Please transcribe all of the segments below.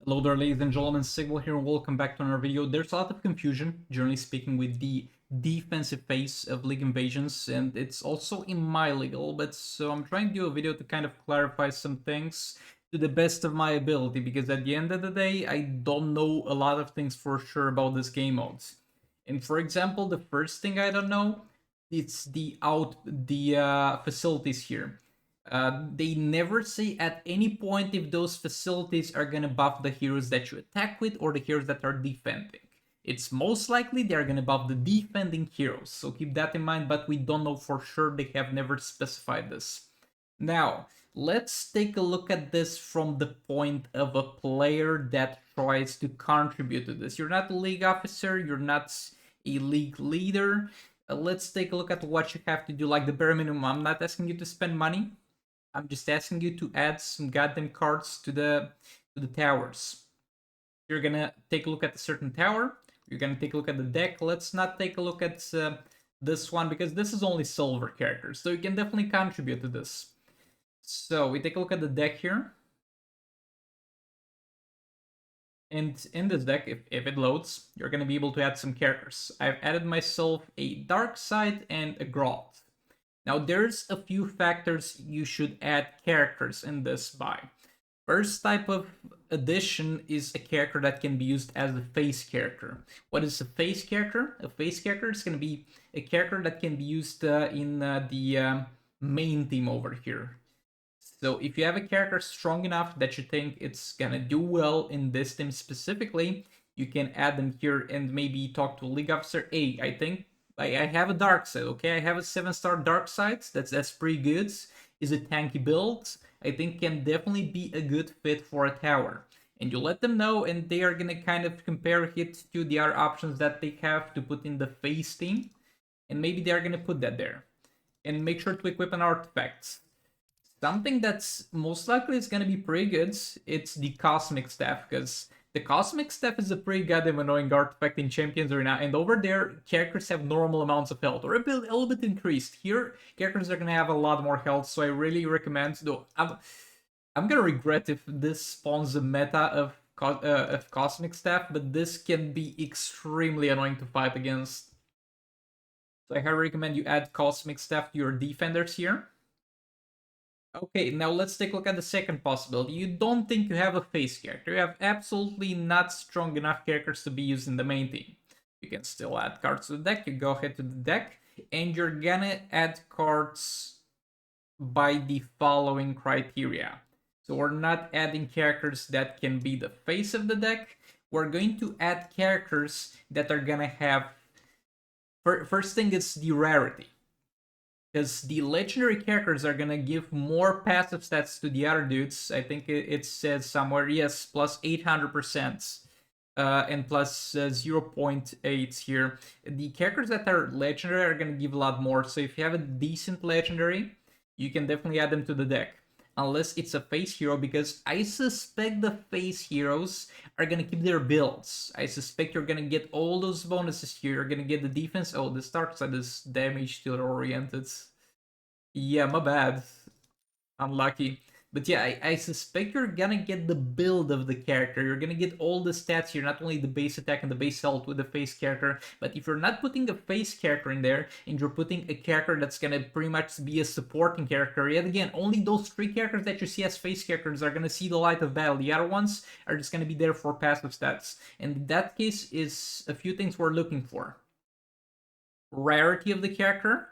Hello there, ladies and gentlemen, Sigval here, and welcome back to another video. There's a lot of confusion, generally speaking, with the defensive phase of League Invasions, and it's also in my league a little bit, so I'm trying to do a video to kind of clarify some things to the best of my ability, because at the end of the day, I don't know a lot of things for sure about this game modes. And for example, the first thing I don't know, it's the facilities here. They never say at any point if those facilities are gonna buff the heroes that you attack with or the heroes that are defending. It's most likely they're gonna buff the defending heroes, so keep that in mind, but we don't know for sure, they have never specified this. Now, let's take a look at this from the point of a player that tries to contribute to this. You're not a league officer, you're not a league leader. Let's take a look at what you have to do, like the bare minimum. I'm not asking you to spend money. I'm just asking you to add some goddamn cards to the towers. You're gonna take a look at a certain tower. You're gonna take a look at the deck. Let's not take a look at this one because this is only silver characters, so you can definitely contribute to this. So we take a look at the deck here. And in this deck, if it loads, you're going to be able to add some characters. I've added myself a Dark Side and a Groth. Now, there's a few factors you should add characters in this by. First type of addition is a character that can be used as a face character. What is a face character? A face character is going to be a character that can be used in the main team over here. So if you have a character strong enough that you think it's gonna do well in this team specifically, you can add them here and maybe talk to a league officer. Hey, I think I have a dark side, okay? I have a 7-star dark side. That's pretty good. Is a tanky build. I think can definitely be a good fit for a tower. And you let them know, and they are gonna kind of compare it to the other options that they have to put in the face team, and maybe they are gonna put that there. And make sure to equip an artifact. Something that's most likely is going to be pretty good, it's the Cosmic Staff, because the Cosmic Staff is a pretty goddamn annoying artifact in Champions Arena, and over there, characters have normal amounts of health, or a little bit increased. Here, characters are going to have a lot more health, so I really recommend, though, I'm going to regret if this spawns a meta of Cosmic Staff, but this can be extremely annoying to fight against. So I highly recommend you add Cosmic Staff to your defenders here. Okay, now let's take a look at the second possibility. You don't think you have a face character. You have absolutely not strong enough characters to be used in the main team. You can still add cards to the deck. You go ahead to the deck, and you're gonna add cards by the following criteria. So we're not adding characters that can be the face of the deck. We're going to add characters that are gonna have... First thing is the rarity, because the legendary characters are gonna give more passive stats to the other dudes. I think it says somewhere, yes, plus 800%. And plus 0.8 here. The characters that are legendary are gonna give a lot more, so if you have a decent legendary, you can definitely add them to the deck. Unless it's a face hero, because I suspect the face heroes are gonna keep their builds. I suspect you're gonna get all those bonuses here. You're gonna get the defense. Oh, the start side is damage dealer oriented. Yeah, my bad. Unlucky. But yeah, I suspect you're gonna get the build of the character. You're gonna get all the stats here, not only the base attack and the base health with the face character, but if you're not putting a face character in there, and you're putting a character that's gonna pretty much be a supporting character, yet again, only those 3 characters that you see as face characters are gonna see the light of battle. The other ones are just gonna be there for passive stats. And in that case is a few things we're looking for. Rarity of the character,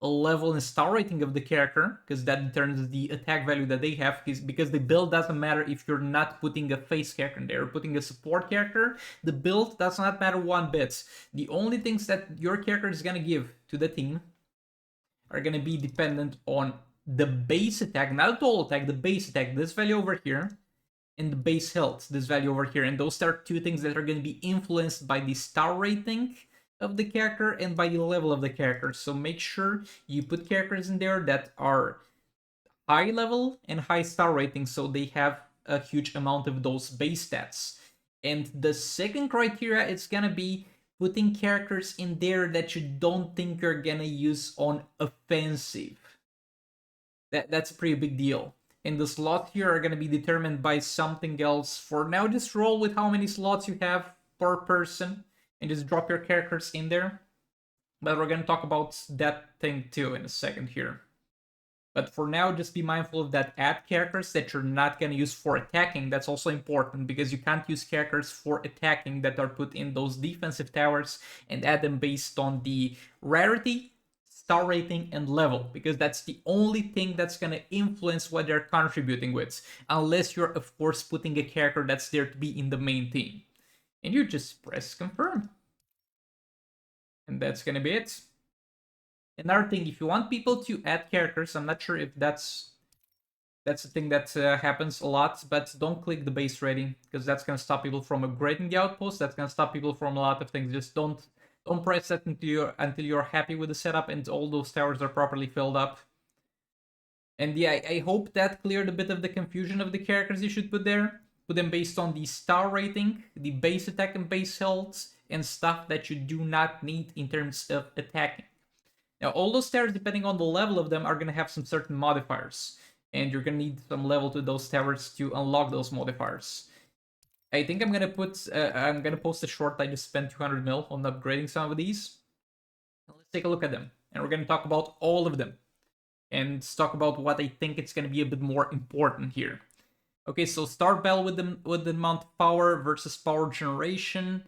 a level and star rating of the character, because that determines the attack value that they have, because the build doesn't matter if you're not putting a face character in there, or putting a support character, the build does not matter one bit. The only things that your character is gonna give to the team are gonna be dependent on the base attack, not the total attack, the base attack, this value over here, and the base health, this value over here, and those are 2 things that are gonna be influenced by the star rating of the character and by the level of the character. So make sure you put characters in there that are high level and high star rating, so they have a huge amount of those base stats. And the second criteria is gonna be putting characters in there that you don't think you're gonna use on offensive. That's a pretty big deal, And the slots here are going to be determined by something else. For now, just roll with how many slots you have per person and just drop your characters in there. But we're going to talk about that thing too in a second here. But for now, just be mindful of that. Add characters that you're not going to use for attacking. That's also important because you can't use characters for attacking that are put in those defensive towers and add them based on the rarity, star rating, and level, because that's the only thing that's going to influence what they're contributing with, unless you're, of course, putting a character that's there to be in the main team. And you just press confirm. And that's going to be it. Another thing, if you want people to add characters, I'm not sure if that's a thing that happens a lot, but don't click the base rating, because that's going to stop people from upgrading the outpost. That's going to stop people from a lot of things. Just don't press that until you're happy with the setup and all those towers are properly filled up. And yeah, I hope that cleared a bit of the confusion of the characters you should put there. Put them based on the star rating, the base attack and base health, and stuff that you do not need in terms of attacking. Now, all those towers, depending on the level of them, are going to have some certain modifiers. And you're going to need some level to those towers to unlock those modifiers. I think I'm going to post a short. I just spent 200 mil on upgrading some of these. Let's take a look at them. And we're going to talk about all of them. And talk about what I think it's going to be a bit more important here. Okay, so Star Bell with the amount of power versus power generation.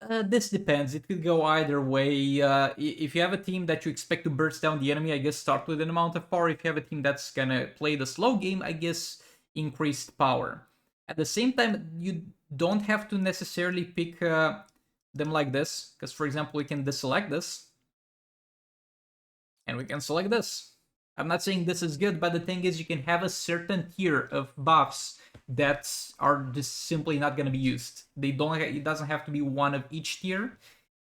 This depends. It could go either way. If you have a team that you expect to burst down the enemy, I guess start with an amount of power. If you have a team that's gonna play the slow game, I guess increased power. At the same time, you don't have to necessarily pick them like this, because for example, we can deselect this, and we can select this. I'm not saying this is good, but the thing is, you can have a certain tier of buffs that are just simply not going to be used. It doesn't have to be one of each tier.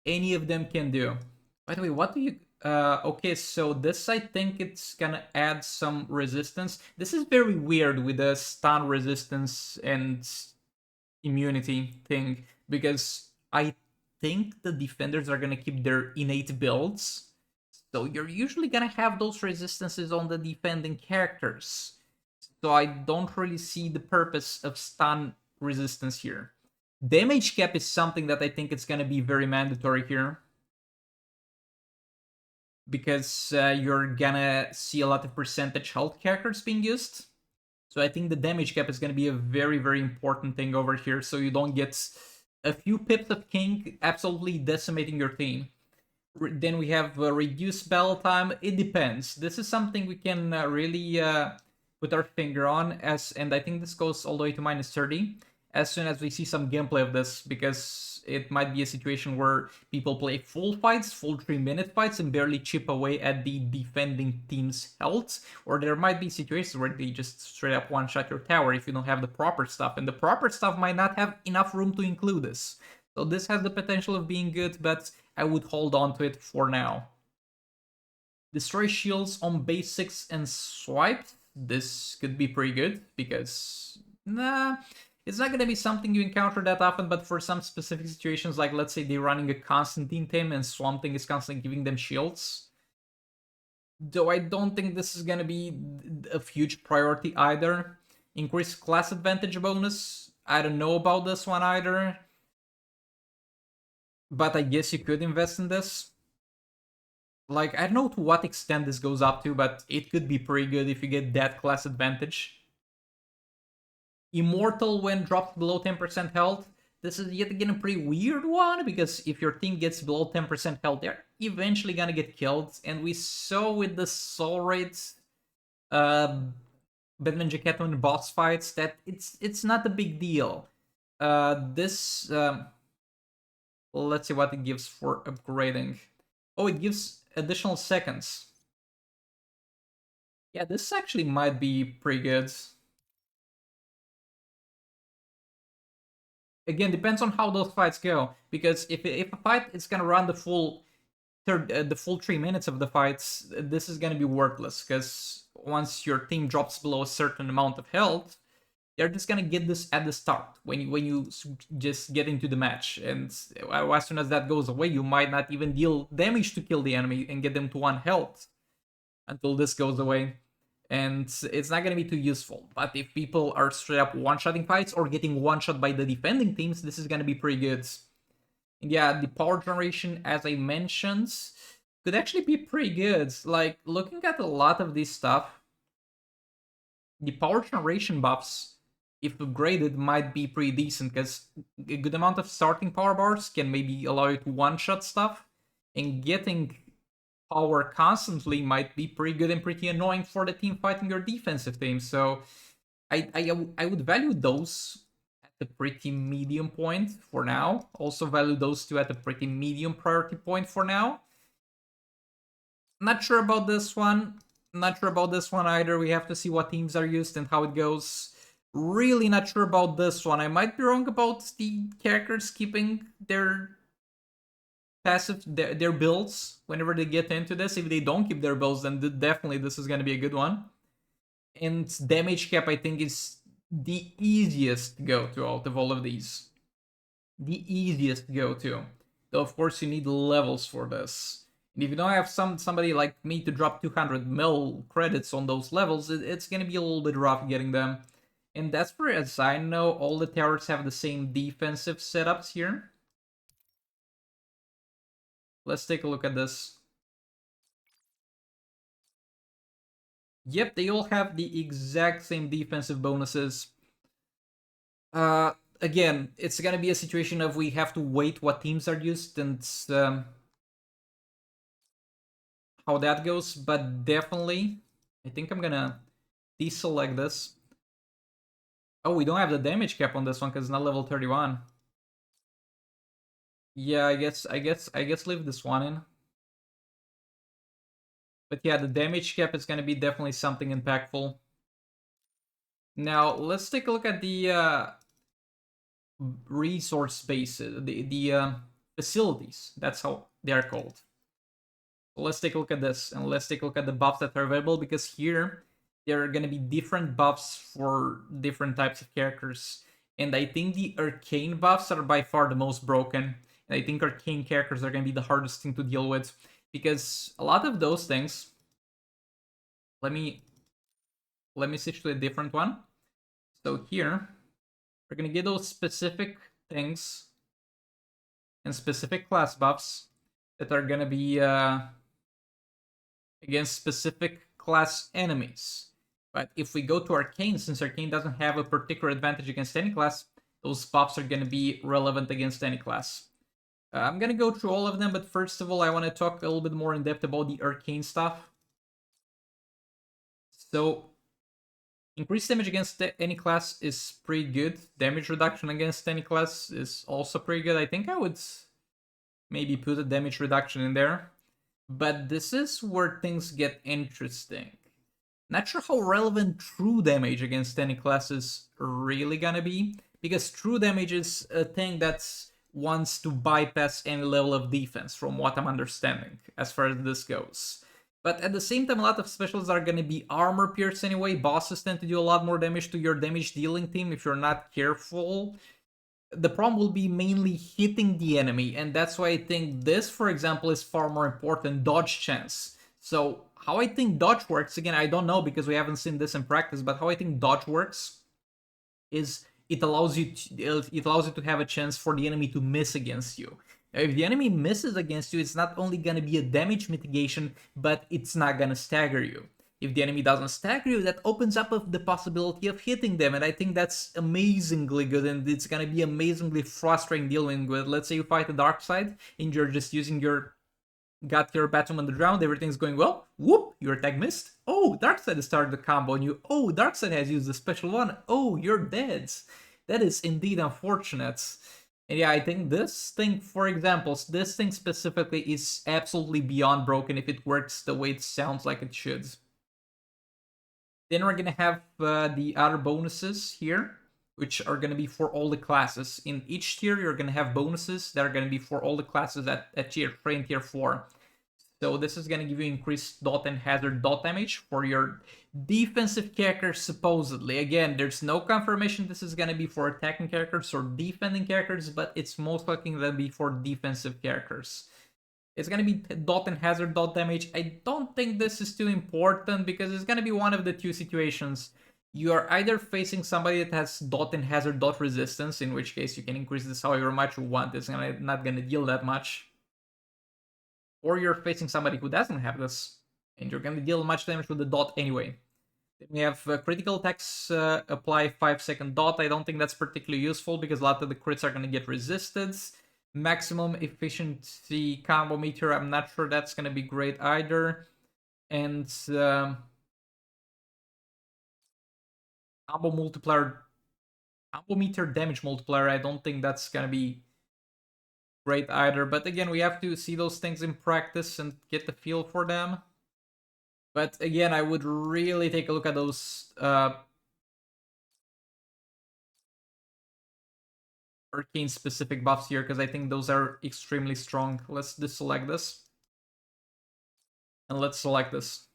Any of them can do. By the way, what do you... okay, so this, I think it's gonna add some resistance. This is very weird with the stun resistance and immunity thing, because I think the defenders are gonna keep their innate builds. So you're usually gonna have those resistances on the defending characters. So I don't really see the purpose of stun resistance here. Damage cap is something that I think it's gonna be very mandatory here, because you're gonna see a lot of percentage health characters being used. So I think the damage cap is gonna be a very, very important thing over here, so you don't get a few pips of King absolutely decimating your team. Then we have reduced battle time. It depends. This is something we can really put our finger on, and I think this goes all the way to -30 as soon as we see some gameplay of this, because it might be a situation where people play full fights, full 3-minute fights, and barely chip away at the defending team's health, or there might be situations where they just straight up one-shot your tower if you don't have the proper stuff, and the proper stuff might not have enough room to include this. So this has the potential of being good, but I would hold on to it for now. Destroy shields on basics and swipe. This could be pretty good, because it's not going to be something you encounter that often, but for some specific situations, like let's say they're running a Constantine team and Swamp Thing is constantly giving them shields. Though I don't think this is going to be a huge priority either. Increased class advantage bonus. I don't know about this one either, but I guess you could invest in this. Like, I don't know to what extent this goes up to, but it could be pretty good if you get that class advantage. Immortal when dropped below 10% health. This is yet again a pretty weird one, because if your team gets below 10% health, they're eventually gonna get killed. And we saw with the soul rates, Batman Jaquetto in boss fights, that it's not a big deal. Let's see what it gives for upgrading. Oh, it gives additional seconds. Yeah, this actually might be pretty good. Again, depends on how those fights go, because if a fight is gonna run the full 3 minutes of the fights, this is gonna be worthless, because once your team drops below a certain amount of health, they're just gonna get this at the start when you just get into the match, and as soon as that goes away, you might not even deal damage to kill the enemy and get them to 1 health until this goes away. and it's not going to be too useful. But if people are straight up one-shotting fights or getting one-shot by the defending teams, this is going to be pretty good. And yeah, the power generation, as I mentioned, could actually be pretty good. Like, looking at a lot of this stuff, the power generation buffs, if upgraded, might be pretty decent, because a good amount of starting power bars can maybe allow you to one-shot stuff, and getting power constantly might be pretty good and pretty annoying for the team fighting your defensive team. So I would value those at a pretty medium point for now. Also value those two at a pretty medium priority point for now. Not sure about this one. Not sure about this one either. We have to see what teams are used and how it goes. Really not sure about this one. I might be wrong about the characters keeping their passive their builds whenever they get into this. If they don't keep their builds, then definitely this is going to be a good one. And damage cap, I think, is the easiest go-to out of all of these. The easiest go-to. Though, of course, you need levels for this. And if you don't have somebody like me to drop 200 mil credits on those levels, it's going to be a little bit rough getting them. And that's where, as I know, all the towers have the same defensive setups here. Let's take a look at this. Yep, they all have the exact same defensive bonuses. Again, it's gonna be a situation of we have to wait what teams are used and how that goes, but definitely, I think I'm gonna deselect this. Oh, we don't have the damage cap on this one because it's not level 31. Yeah, I guess leave this one in. But yeah, the damage cap is gonna be definitely something impactful. Now, let's take a look at the resource spaces, the facilities. That's how they are called. So let's take a look at this, and let's take a look at the buffs that are available, because here there are going to be different buffs for different types of characters. And I think the arcane buffs are by far the most broken. And I think arcane characters are going to be the hardest thing to deal with, because a lot of those things... Let me switch to a different one. So here, we're going to get those specific things and specific class buffs that are going to be against specific class enemies. But if we go to Arcane, since Arcane doesn't have a particular advantage against any class, those buffs are going to be relevant against any class. I'm going to go through all of them, but first of all, I want to talk a little bit more in depth about the Arcane stuff. So, increased damage against any class is pretty good. Damage reduction against any class is also pretty good. I think I would maybe put a damage reduction in there. But this is where things get interesting. Not sure how relevant true damage against any class is really gonna be, because true damage is a thing that wants to bypass any level of defense, from what I'm understanding, as far as this goes. But at the same time, a lot of specials are gonna be armor pierce anyway. Bosses tend to do a lot more damage to your damage dealing team if you're not careful. The problem will be mainly hitting the enemy, and that's why I think this, for example, is far more important. Dodge chance. So how I think dodge works, again, I don't know because we haven't seen this in practice, but how I think dodge works is it allows you to have a chance for the enemy to miss against you. Now, if the enemy misses against you, it's not only going to be a damage mitigation, but it's not going to stagger you. If the enemy doesn't stagger you, that opens up the possibility of hitting them, and I think that's amazingly good, and it's gonna be amazingly frustrating dealing with. Let's say you fight the dark side, and you're just using got your Batum on the ground, everything's going well, whoop, your attack missed. Oh, Darkseid has started the combo on you. Oh, Darkseid has used a special one. Oh, you're dead. That is indeed unfortunate. And yeah, I think this thing, for example, this thing specifically is absolutely beyond broken if it works the way it sounds like it should. Then we're gonna have the other bonuses here, which are gonna be for all the classes. In each tier, you're gonna have bonuses that are gonna be for all the classes at tier 3 and tier 4. So this is gonna give you increased dot and hazard dot damage for your defensive characters, supposedly. Again, there's no confirmation this is gonna be for attacking characters or defending characters, but it's most likely gonna be for defensive characters. It's gonna be dot and hazard dot damage. I don't think this is too important because it's gonna be one of the two situations. You are either facing somebody that has dot and hazard dot resistance, in which case you can increase this however much you want. It's not gonna deal that much. Or you're facing somebody who doesn't have this, and you're gonna deal much damage with the dot anyway. Then we have critical attacks apply 5-second dot. I don't think that's particularly useful because a lot of the crits are gonna get resisted. Maximum efficiency combo meter, I'm not sure that's gonna be great either. And combo multiplier, combo meter damage multiplier, I don't think that's gonna be great either. But again, we have to see those things in practice and get the feel for them. But again, I would really take a look at those arcane specific buffs here, because I think those are extremely strong. Let's deselect this. And let's select this.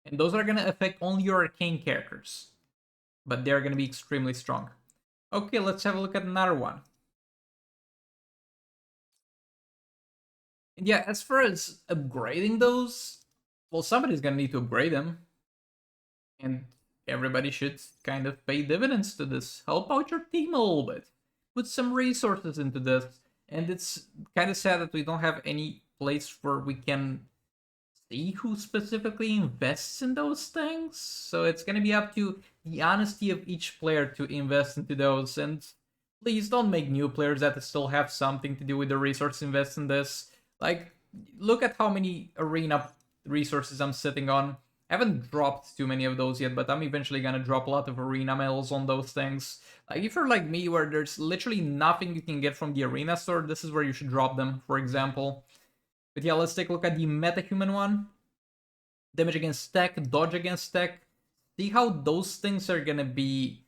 And those are going to affect only your arcane characters. But they're going to be extremely strong. Okay, let's have a look at another one. And yeah, as far as upgrading those, well, somebody's going to need to upgrade them. And everybody should kind of pay dividends to this. Help out your team a little bit. Put some resources into this. And it's kind of sad that we don't have any place where we can see who specifically invests in those things. So it's going to be up to the honesty of each player to invest into those. And please don't make new players that still have something to do with the resource invest in this. Like, look at how many arena resources I'm sitting on. I haven't dropped too many of those yet, but I'm eventually gonna drop a lot of arena medals on those things. Like, if you're like me, where there's literally nothing you can get from the arena store, this is where you should drop them, for example. But yeah, let's take a look at the metahuman one. Damage against tech, dodge against tech. See how those things are gonna be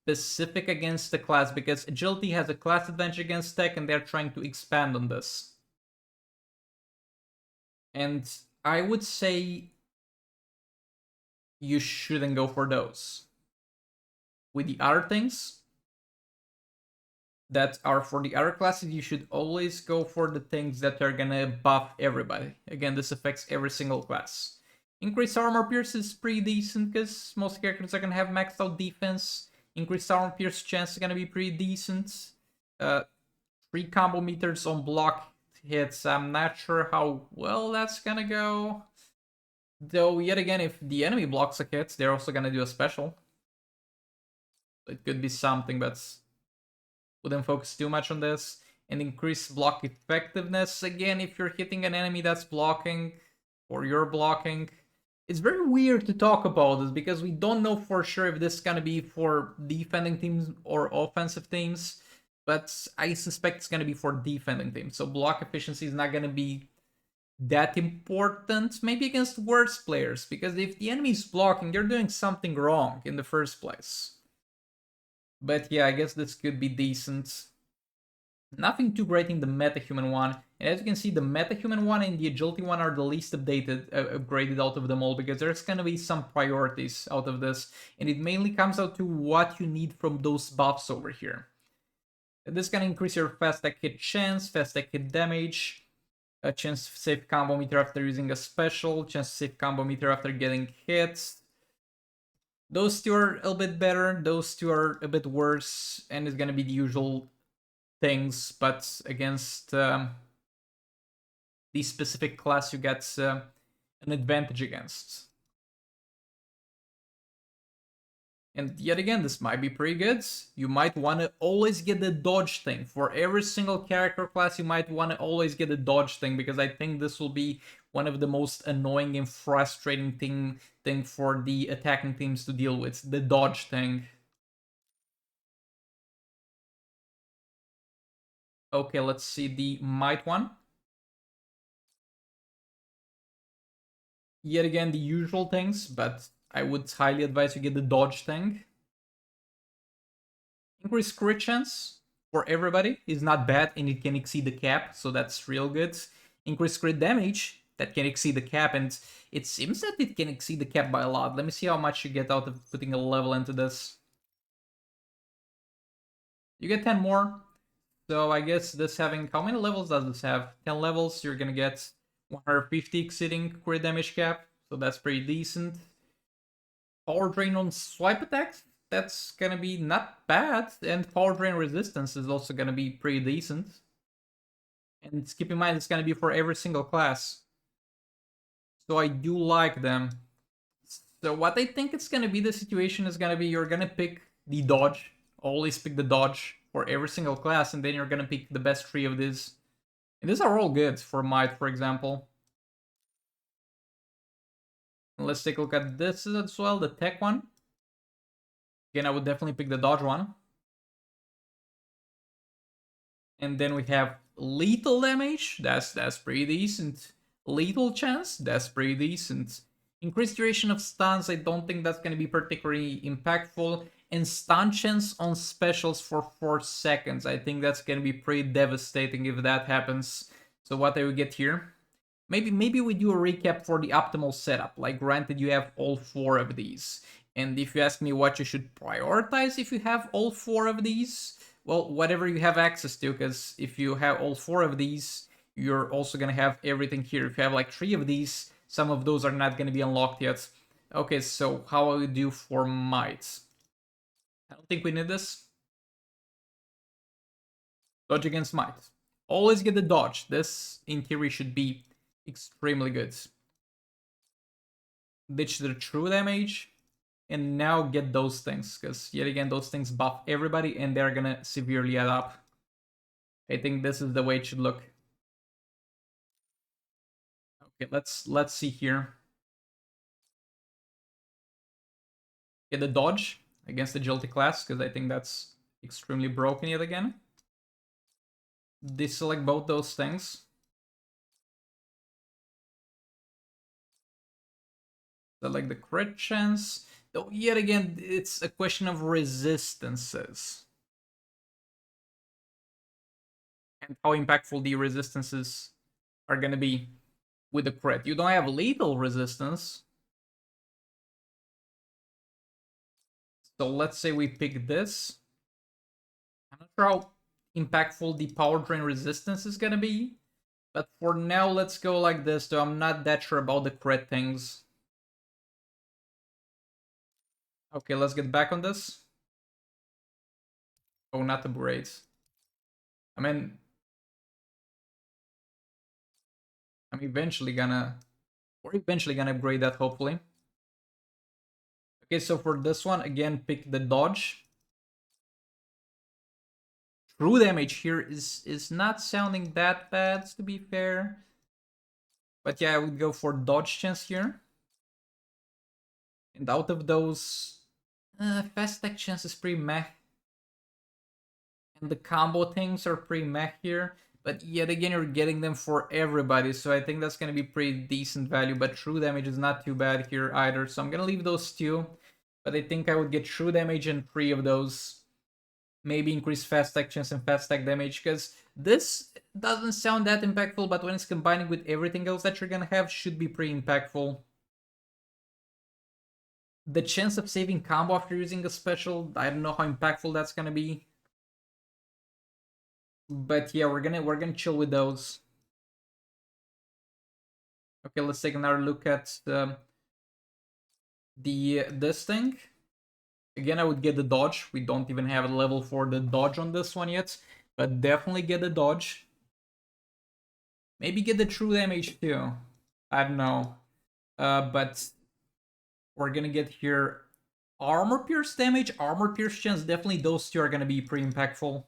specific against the class, because agility has a class advantage against tech, and they're trying to expand on this. And I would say you shouldn't go for those. With the other things that are for the other classes, you should always go for the things that are gonna buff everybody. Again, this affects every single class. Increased armor pierce is pretty decent because most characters are gonna have maxed out defense. Increased armor pierce chance is gonna be pretty decent. 3 combo meters on block hits. I'm not sure how well that's gonna go. Though, yet again, if the enemy blocks a hit, they're also gonna do a special. It could be something, but wouldn't focus too much on this. And increase block effectiveness. Again, if you're hitting an enemy that's blocking, or you're blocking, it's very weird to talk about this because we don't know for sure if this is gonna be for defending teams or offensive teams. But I suspect it's gonna be for defending teams. So block efficiency is not gonna be that important, maybe against worse players, because if the enemy is blocking, they're doing something wrong in the first place. But yeah, I guess this could be decent. Nothing too great in the metahuman one. And as you can see, the metahuman one and the agility one are the least upgraded out of them all, because there's gonna be some priorities out of this, and it mainly comes out to what you need from those buffs over here. This can increase your fast attack hit chance, fast attack hit damage, a chance to save combo meter after using a special, chance to save combo meter after getting hit. Those two are a little bit better, those two are a bit worse, and it's gonna be the usual things, but against the specific class you get an advantage against. And yet again, this might be pretty good. You might want to always get the dodge thing. For every single character class, you might want to always get the dodge thing, because I think this will be one of the most annoying and frustrating thing for the attacking teams to deal with, the dodge thing. Okay, let's see the might one. Yet again, the usual things, but I would highly advise you get the dodge thing. Increased crit chance for everybody is not bad, and it can exceed the cap, so that's real good. Increased crit damage, that can exceed the cap, and it seems that it can exceed the cap by a lot. Let me see how much you get out of putting a level into this. You get 10 more, So I guess this having, how many levels does this have? 10 levels, you're gonna get 150 exceeding crit damage cap, so that's pretty decent. Power drain on swipe attacks, that's gonna be not bad, and power drain resistance is also gonna be pretty decent. And keep in mind, it's gonna be for every single class. So I do like them. So what I think it's gonna be, the situation is gonna be, you're gonna pick the dodge. Always pick the dodge for every single class, and then you're gonna pick the best three of these. And these are all good for Might, for example. And let's take a look at this as well, the tech one. Again, I would definitely pick the dodge one. And then we have lethal damage. That's pretty decent. Lethal chance. That's pretty decent. Increased duration of stuns. I don't think that's going to be particularly impactful. And stun chance on specials for 4 seconds. I think that's going to be pretty devastating if that happens. So what do we get here? Maybe we do a recap for the optimal setup. Like, granted, you have all 4 of these. And if you ask me what you should prioritize if you have all 4 of these, well, whatever you have access to, because if you have all 4 of these, you're also going to have everything here. If you have like 3 of these, some of those are not going to be unlocked yet. Okay, so how will we do for Might? I don't think we need this. Dodge against Might. Always get the dodge. This, in theory, should be extremely good. Ditch the true damage. And now get those things, because yet again, those things buff everybody and they're gonna severely add up. I think this is the way it should look. Okay, let's see here. Get the dodge against the agility class, because I think that's extremely broken yet again. Deselect both those things. Select the crit chance. Though yet again, it's a question of resistances. And how impactful the resistances are gonna be with the crit. You don't have lethal resistance. So let's say we pick this. I'm not sure how impactful the power drain resistance is gonna be. But for now, let's go like this, though I'm not that sure about the crit things. Okay, let's get back on this. Oh, not the braids. I mean, I'm eventually gonna... We're eventually gonna upgrade that, hopefully. Okay, so for this one, again, pick the dodge. True damage here is not sounding that bad, to be fair. But yeah, I would go for dodge chance here. And out of those, fast attack chance is pretty meh. And the combo things are pretty meh here. But yet again, you're getting them for everybody, so I think that's going to be pretty decent value. But true damage is not too bad here either, so I'm going to leave those two. But I think I would get true damage and 3 of those. Maybe increase fast attack chance and fast attack damage, because this doesn't sound that impactful, but when it's combining with everything else that you're going to have, should be pretty impactful. The chance of saving combo after using a special, I don't know how impactful that's going to be. But yeah, we're gonna chill with those. Okay, let's take another look at this thing. Again, I would get the dodge. We don't even have a level for the dodge on this one yet, but definitely get the dodge. Maybe get the true damage too. I don't know. But we're gonna get here armor pierce damage, armor pierce chance. Definitely those two are gonna be pretty impactful.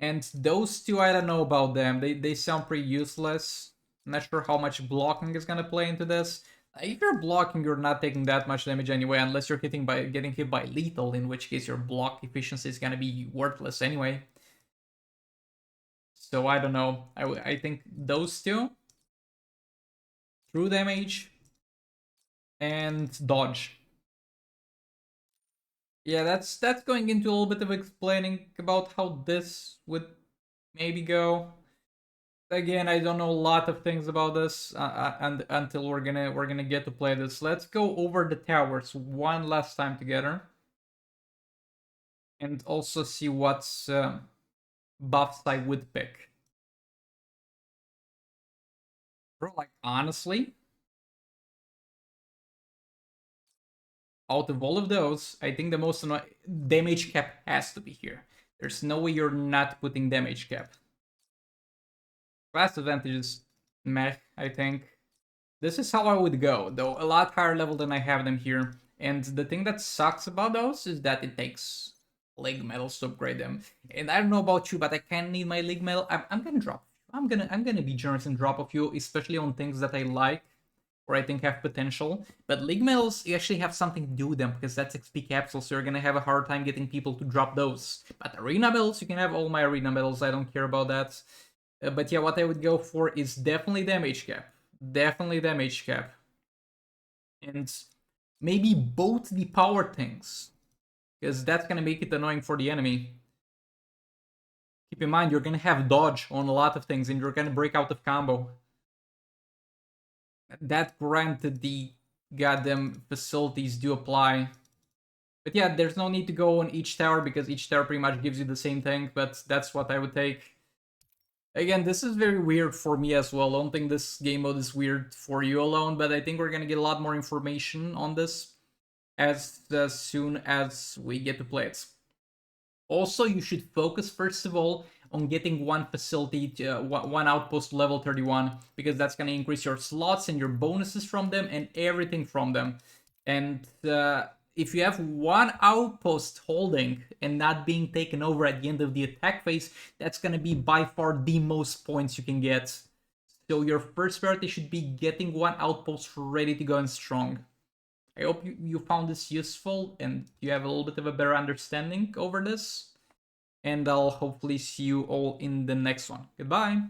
And those two, I don't know about them. They sound pretty useless. I'm not sure how much blocking is gonna play into this. If you're blocking, you're not taking that much damage anyway, unless you're getting hit by lethal, in which case your block efficiency is gonna be worthless anyway. So I don't know. I think those two, true damage and dodge. Yeah, that's going into a little bit of explaining about how this would maybe go. Again, I don't know a lot of things about this, and until we're gonna get to play this. Let's go over the towers one last time together. and also see what buffs I would pick. Bro, like honestly, out of all of those, I think the most damage cap has to be here. There's no way you're not putting damage cap. Class advantage is meh, I think. This is how I would go, though a lot higher level than I have them here. And the thing that sucks about those is that it takes league medals to upgrade them. And I don't know about you, but I can't need my league medal. I'm gonna drop. I'm gonna be generous and drop a few, especially on things that I like or I think have potential. But league medals, you actually have something to do with them because that's XP capsules, so you're gonna have a hard time getting people to drop those. But arena medals, you can have all my arena medals. I don't care about that. But yeah, what I would go for is definitely damage cap. Definitely damage cap. And maybe both the power things, because that's gonna make it annoying for the enemy. Keep in mind, you're gonna have dodge on a lot of things and you're gonna break out of combo. That granted, the goddamn facilities do apply. But yeah, there's no need to go on each tower because each tower pretty much gives you the same thing, but that's what I would take. Again, this is very weird for me as well. I don't think this game mode is weird for you alone, but I think we're gonna get a lot more information on this as soon as we get to play it. Also, you should focus first of all on getting one facility, one outpost level 31, because that's gonna increase your slots and your bonuses from them and everything from them. And if you have one outpost holding and not being taken over at the end of the attack phase, that's gonna be by far the most points you can get. So your first priority should be getting one outpost ready to go and strong. I hope you found this useful and you have a little bit of a better understanding over this. And I'll hopefully see you all in the next one. Goodbye!